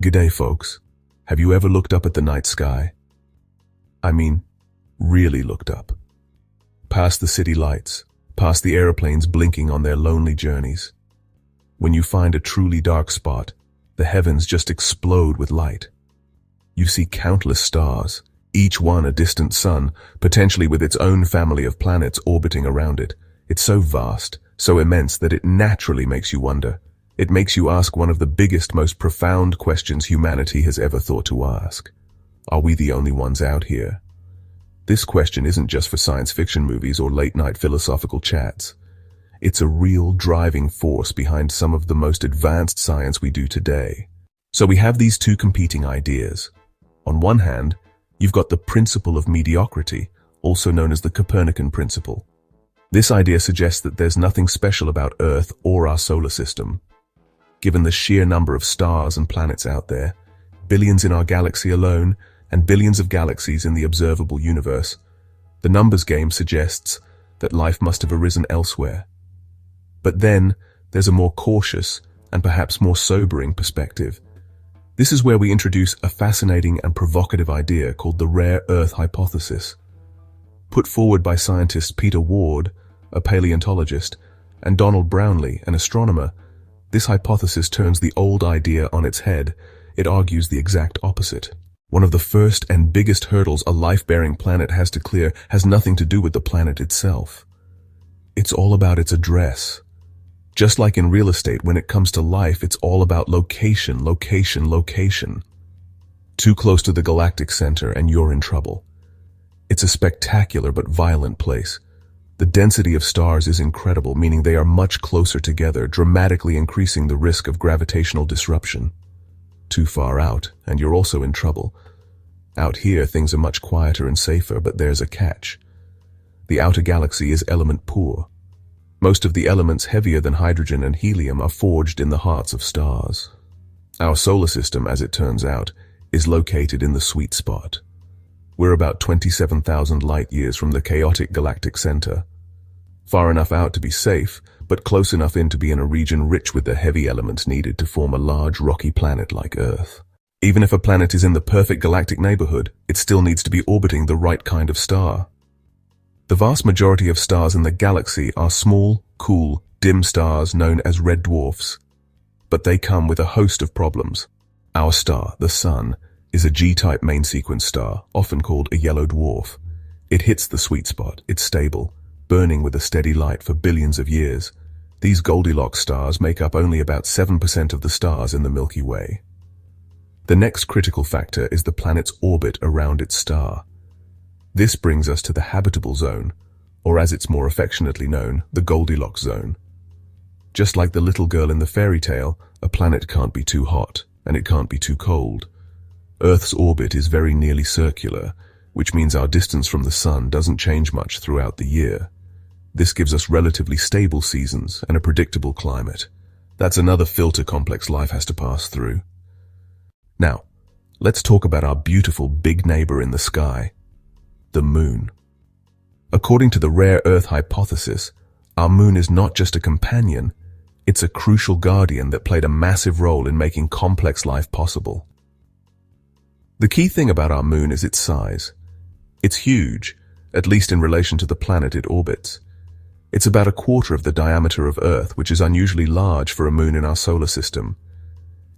G'day, folks. Have you ever looked up at the night sky? I mean, really looked up. Past the city lights, past the aeroplanes blinking on their lonely journeys. When you find a truly dark spot, the heavens just explode with light. You see countless stars, each one a distant sun, potentially with its own family of planets orbiting around it. It's so vast, so immense that it naturally makes you wonder. It makes you ask one of the biggest, most profound questions humanity has ever thought to ask. Are we the only ones out here? This question isn't just for science fiction movies or late-night philosophical chats. It's a real driving force behind some of the most advanced science we do today. So we have these two competing ideas. On one hand, you've got the principle of mediocrity, also known as the Copernican principle. This idea suggests that there's nothing special about Earth or our solar system. Given the sheer number of stars and planets out there, billions in our galaxy alone, and billions of galaxies in the observable universe, the numbers game suggests that life must have arisen elsewhere. But then, there's a more cautious and perhaps more sobering perspective. This is where we introduce a fascinating and provocative idea called the rare Earth hypothesis. Put forward by scientists Peter Ward, a paleontologist, and Donald Brownlee, an astronomer, this hypothesis turns the old idea on its head. It argues the exact opposite. One of the first and biggest hurdles a life-bearing planet has to clear has nothing to do with the planet itself. It's all about its address. Just like in real estate, when it comes to life, it's all about location, location, location. Too close to the galactic center and you're in trouble. It's a spectacular but violent place. The density of stars is incredible, meaning they are much closer together, dramatically increasing the risk of gravitational disruption. Too far out, and you're also in trouble. Out here, things are much quieter and safer, but there's a catch. The outer galaxy is element poor. Most of the elements heavier than hydrogen and helium are forged in the hearts of stars. Our solar system, as it turns out, is located in the sweet spot. We're about 27,000 light-years from the chaotic galactic center. Far enough out to be safe, but close enough in to be in a region rich with the heavy elements needed to form a large rocky planet like Earth. Even if a planet is in the perfect galactic neighborhood, it still needs to be orbiting the right kind of star. The vast majority of stars in the galaxy are small, cool, dim stars known as red dwarfs. But they come with a host of problems. Our star, the Sun, is a G-type main sequence star, often called a yellow dwarf. It hits the sweet spot, it's stable, burning with a steady light for billions of years. These Goldilocks stars make up only about 7% of the stars in the Milky Way. The next critical factor is the planet's orbit around its star. This brings us to the habitable zone, or as it's more affectionately known, the Goldilocks zone. Just like the little girl in the fairy tale, a planet can't be too hot, and it can't be too cold. Earth's orbit is very nearly circular, which means our distance from the Sun doesn't change much throughout the year. This gives us relatively stable seasons and a predictable climate. That's another filter complex life has to pass through. Now, let's talk about our beautiful big neighbor in the sky, the Moon. According to the rare Earth hypothesis, our Moon is not just a companion, it's a crucial guardian that played a massive role in making complex life possible. The key thing about our Moon is its size. It's huge, at least in relation to the planet it orbits. It's about a quarter of the diameter of Earth, which is unusually large for a moon in our solar system.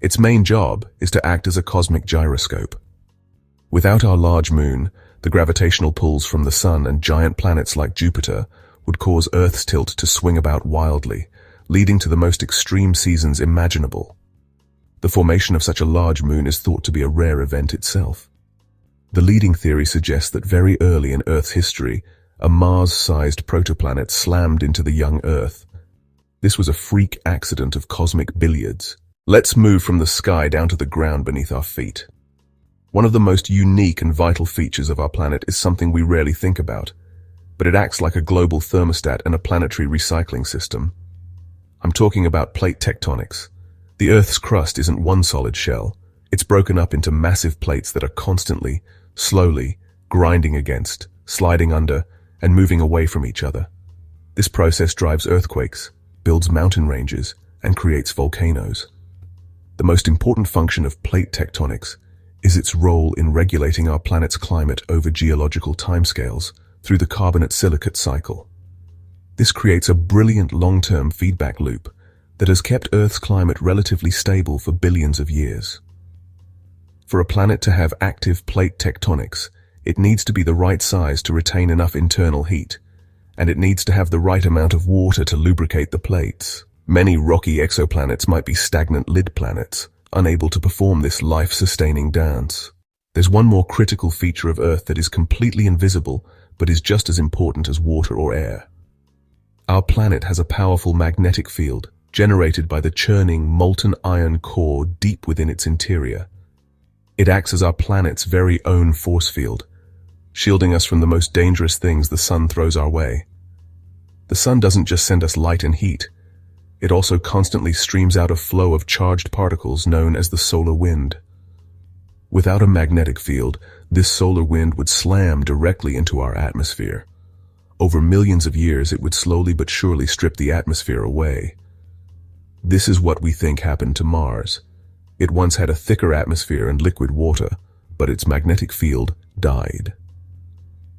Its main job is to act as a cosmic gyroscope. Without our large moon, the gravitational pulls from the Sun and giant planets like Jupiter would cause Earth's tilt to swing about wildly, leading to the most extreme seasons imaginable. The formation of such a large moon is thought to be a rare event itself. The leading theory suggests that very early in Earth's history, a Mars-sized protoplanet slammed into the young Earth. This was a freak accident of cosmic billiards. Let's move from the sky down to the ground beneath our feet. One of the most unique and vital features of our planet is something we rarely think about, but it acts like a global thermostat and a planetary recycling system. I'm talking about plate tectonics. The Earth's crust isn't one solid shell. It's broken up into massive plates that are constantly, slowly, grinding against, sliding under, and moving away from each other. This process drives earthquakes, builds mountain ranges, and creates volcanoes. The most important function of plate tectonics is its role in regulating our planet's climate over geological timescales through the carbonate-silicate cycle. This creates a brilliant long-term feedback loop that has kept Earth's climate relatively stable for billions of years. For a planet to have active plate tectonics, it needs to be the right size to retain enough internal heat, and it needs to have the right amount of water to lubricate the plates. Many rocky exoplanets might be stagnant lid planets, unable to perform this life-sustaining dance. There's one more critical feature of Earth that is completely invisible, but is just as important as water or air. Our planet has a powerful magnetic field, generated by the churning molten iron core deep within its interior. It acts as our planet's very own force field, shielding us from the most dangerous things the sun throws our way. The sun doesn't just send us light and heat, it also constantly streams out a flow of charged particles known as the solar wind. Without a magnetic field, this solar wind would slam directly into our atmosphere. Over millions of years, it would slowly but surely strip the atmosphere away. This is what we think happened to Mars. It once had a thicker atmosphere and liquid water, but its magnetic field died.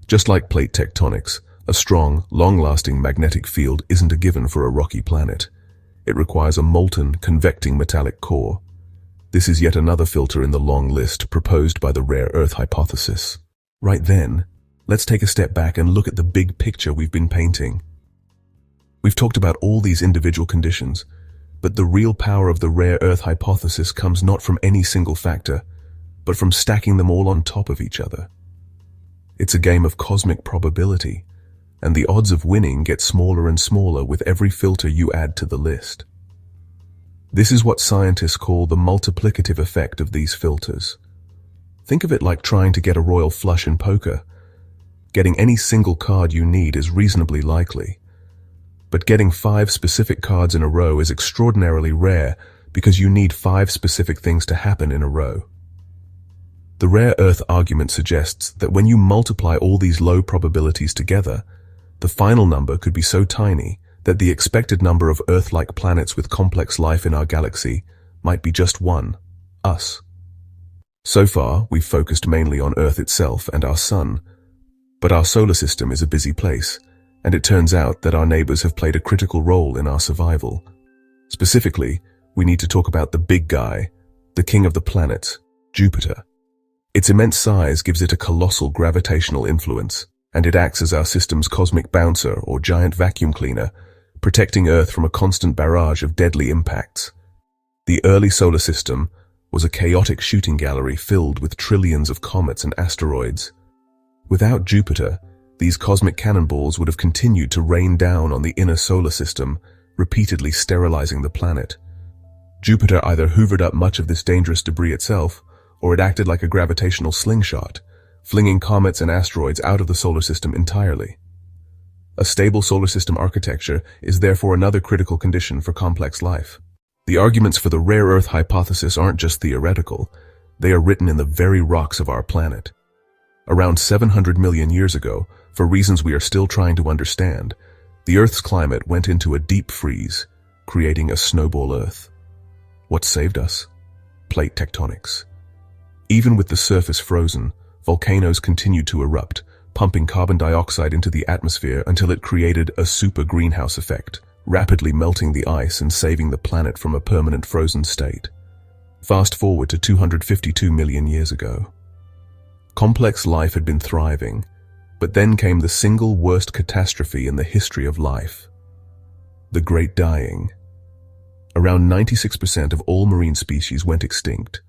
Just like plate tectonics, a strong, long-lasting magnetic field isn't a given for a rocky planet. It requires a molten, convecting metallic core. This is yet another filter in the long list proposed by the rare Earth hypothesis. Right then, let's take a step back and look at the big picture we've been painting. We've talked about all these individual conditions, but the real power of the rare Earth hypothesis comes not from any single factor, but from stacking them all on top of each other. It's a game of cosmic probability, and the odds of winning get smaller and smaller with every filter you add to the list. This is what scientists call the multiplicative effect of these filters. Think of it like trying to get a royal flush in poker. Getting any single card you need is reasonably likely, but getting 5 specific cards in a row is extraordinarily rare because you need 5 specific things to happen in a row. The rare Earth argument suggests that when you multiply all these low probabilities together, the final number could be so tiny that the expected number of Earth-like planets with complex life in our galaxy might be just one, us. So far, we've focused mainly on Earth itself and our Sun, but our solar system is a busy place, and it turns out that our neighbors have played a critical role in our survival. Specifically, we need to talk about the big guy, the king of the planets, Jupiter. Its immense size gives it a colossal gravitational influence, and it acts as our system's cosmic bouncer or giant vacuum cleaner, protecting Earth from a constant barrage of deadly impacts. The early solar system was a chaotic shooting gallery filled with trillions of comets and asteroids. Without Jupiter, these cosmic cannonballs would have continued to rain down on the inner solar system, repeatedly sterilizing the planet. Jupiter either hoovered up much of this dangerous debris itself, or it acted like a gravitational slingshot, flinging comets and asteroids out of the solar system entirely. A stable solar system architecture is therefore another critical condition for complex life. The arguments for the rare Earth hypothesis aren't just theoretical, they are written in the very rocks of our planet. Around 700 million years ago, for reasons we are still trying to understand, the Earth's climate went into a deep freeze, creating a snowball Earth. What saved us? Plate tectonics. Even with the surface frozen, volcanoes continued to erupt, pumping carbon dioxide into the atmosphere until it created a super greenhouse effect, rapidly melting the ice and saving the planet from a permanent frozen state. Fast forward to 252 million years ago. Complex life had been thriving, but then came the single worst catastrophe in the history of life: the Great Dying. Around 96% of all marine species went extinct.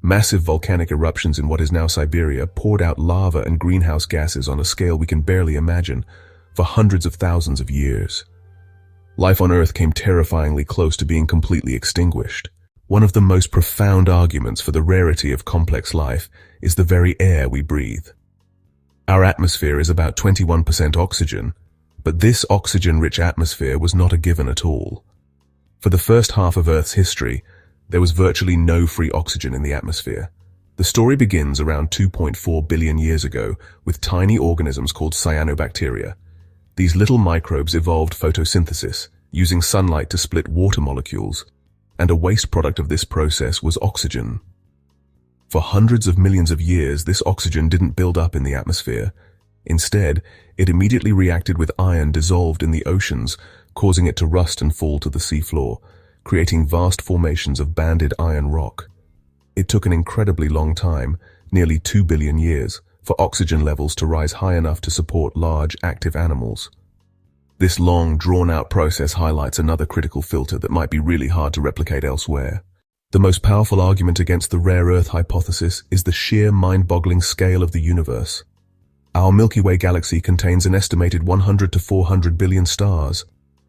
Massive volcanic eruptions in what is now Siberia poured out lava and greenhouse gases on a scale we can barely imagine for hundreds of thousands of years. Life on Earth came terrifyingly close to being completely extinguished. One of the most profound arguments for the rarity of complex life is the very air we breathe. Our atmosphere is about 21% oxygen, but this oxygen-rich atmosphere was not a given at all. For the first half of Earth's history, there was virtually no free oxygen in the atmosphere. The story begins around 2.4 billion years ago with tiny organisms called cyanobacteria. These little microbes evolved photosynthesis, using sunlight to split water molecules. and a waste product of this process was oxygen. For hundreds of millions of years, this oxygen didn't build up in the atmosphere. Instead, it immediately reacted with iron dissolved in the oceans, causing it to rust and fall to the seafloor, creating vast formations of banded iron rock. It took an incredibly long time, nearly 2 billion years, for oxygen levels to rise high enough to support large, active animals. This long, drawn-out process highlights another critical filter that might be really hard to replicate elsewhere. The most powerful argument against the rare Earth hypothesis is the sheer mind-boggling scale of the universe. Our Milky Way galaxy contains an estimated 100 to 400 billion stars,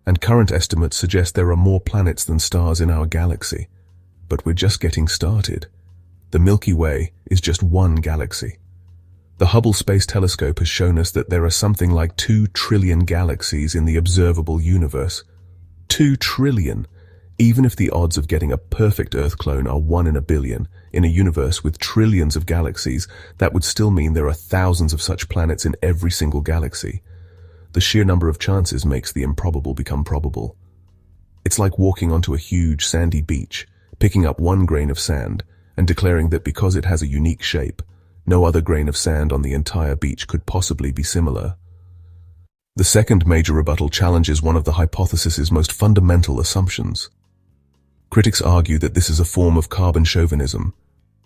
and current estimates suggest there are more planets than stars in our galaxy. But we're just getting started. The Milky Way is just one galaxy. The Hubble Space Telescope has shown us that there are something like 2 trillion galaxies in the observable universe. 2 trillion! Even if the odds of getting a perfect Earth clone are 1 in a billion, in a universe with trillions of galaxies, that would still mean there are thousands of such planets in every single galaxy. The sheer number of chances makes the improbable become probable. It's like walking onto a huge sandy beach, picking up one grain of sand, and declaring that because it has a unique shape, no other grain of sand on the entire beach could possibly be similar. The second major rebuttal challenges one of the hypothesis's most fundamental assumptions. Critics argue that this is a form of carbon chauvinism,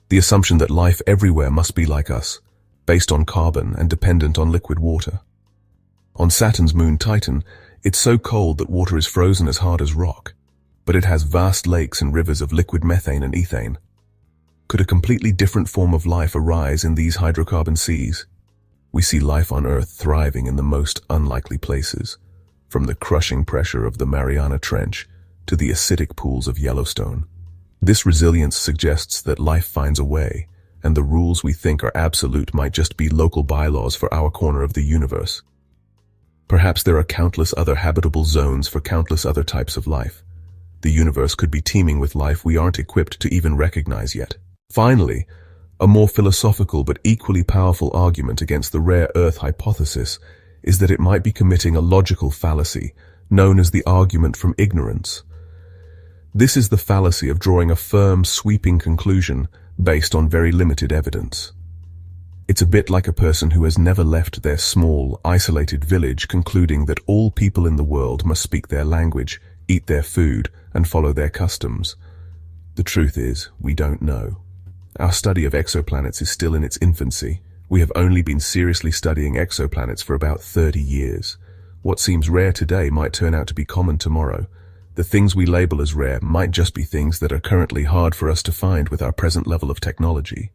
the assumption that life everywhere must be like us, based on carbon and dependent on liquid water. On Saturn's moon Titan, it's so cold that water is frozen as hard as rock, but it has vast lakes and rivers of liquid methane and ethane. Could a completely different form of life arise in these hydrocarbon seas? We see life on Earth thriving in the most unlikely places, from the crushing pressure of the Mariana Trench to the acidic pools of Yellowstone. This resilience suggests that life finds a way, and the rules we think are absolute might just be local bylaws for our corner of the universe. Perhaps there are countless other habitable zones for countless other types of life. The universe could be teeming with life we aren't equipped to even recognize yet. Finally, a more philosophical but equally powerful argument against the rare Earth hypothesis is that it might be committing a logical fallacy known as the argument from ignorance. This is the fallacy of drawing a firm, sweeping conclusion based on very limited evidence. It's a bit like a person who has never left their small, isolated village concluding that all people in the world must speak their language, eat their food, and follow their customs. The truth is, we don't know. Our study of exoplanets is still in its infancy. We have only been seriously studying exoplanets for about 30 years. What seems rare today might turn out to be common tomorrow. The things we label as rare might just be things that are currently hard for us to find with our present level of technology.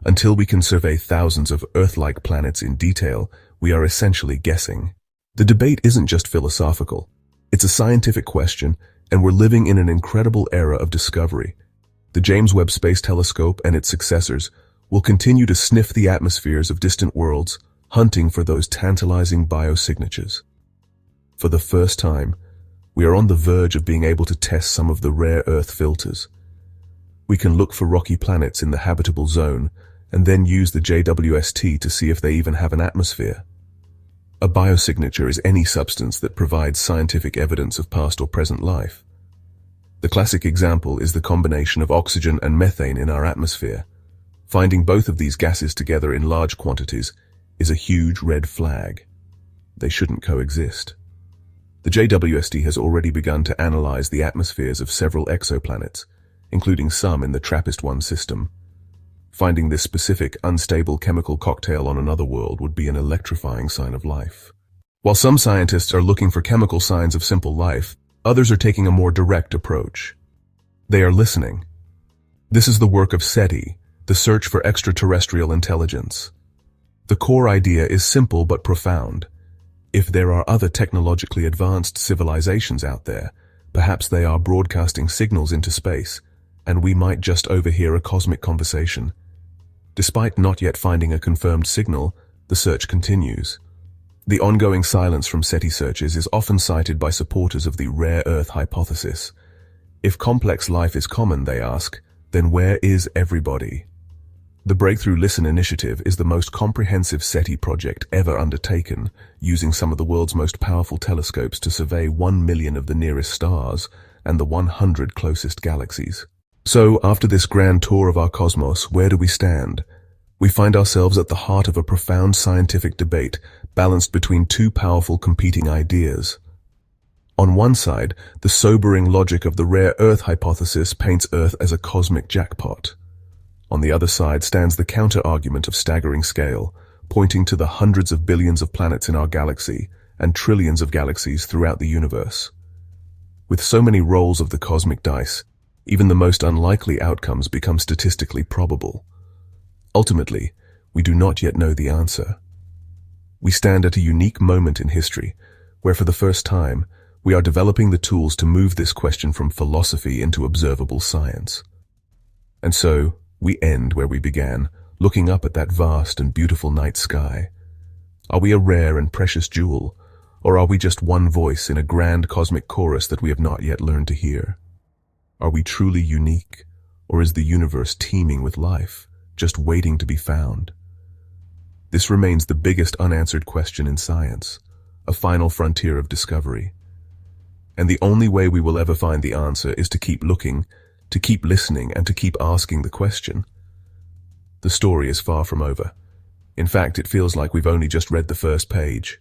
Until we can survey thousands of Earth-like planets in detail, we are essentially guessing. The debate isn't just philosophical. It's a scientific question, and we're living in an incredible era of discovery. The James Webb Space Telescope and its successors will continue to sniff the atmospheres of distant worlds, hunting for those tantalizing biosignatures. For the first time, we are on the verge of being able to test some of the rare Earth filters. We can look for rocky planets in the habitable zone and then use the JWST to see if they even have an atmosphere. A biosignature is any substance that provides scientific evidence of past or present life. The classic example is the combination of oxygen and methane in our atmosphere. Finding both of these gases together in large quantities is a huge red flag. They shouldn't coexist. The JWST has already begun to analyze the atmospheres of several exoplanets, including some in the TRAPPIST-1 system. Finding this specific, unstable chemical cocktail on another world would be an electrifying sign of life. While some scientists are looking for chemical signs of simple life, others are taking a more direct approach. They are listening. This is the work of SETI, the search for extraterrestrial intelligence. The core idea is simple but profound. If there are other technologically advanced civilizations out there, perhaps they are broadcasting signals into space, and we might just overhear a cosmic conversation. Despite not yet finding a confirmed signal, the search continues. The ongoing silence from SETI searches is often cited by supporters of the rare Earth hypothesis. If complex life is common, they ask, then where is everybody? The Breakthrough Listen initiative is the most comprehensive SETI project ever undertaken, using some of the world's most powerful telescopes to survey 1 million of the nearest stars and the 100 closest galaxies. So, after this grand tour of our cosmos, where do we stand? We find ourselves at the heart of a profound scientific debate, balanced between two powerful competing ideas. On one side, the sobering logic of the rare Earth hypothesis paints Earth as a cosmic jackpot. On the other side stands the counter-argument of staggering scale, pointing to the hundreds of billions of planets in our galaxy and trillions of galaxies throughout the universe. With so many rolls of the cosmic dice, even the most unlikely outcomes become statistically probable. Ultimately, we do not yet know the answer. We stand at a unique moment in history, where for the first time, we are developing the tools to move this question from philosophy into observable science. And so, we end where we began, looking up at that vast and beautiful night sky. Are we a rare and precious jewel, or are we just one voice in a grand cosmic chorus that we have not yet learned to hear? Are we truly unique, or is the universe teeming with life, just waiting to be found? This remains the biggest unanswered question in science, a final frontier of discovery. And the only way we will ever find the answer is to keep looking, to keep listening, and to keep asking the question. The story is far from over. In fact, it feels like we've only just read the first page.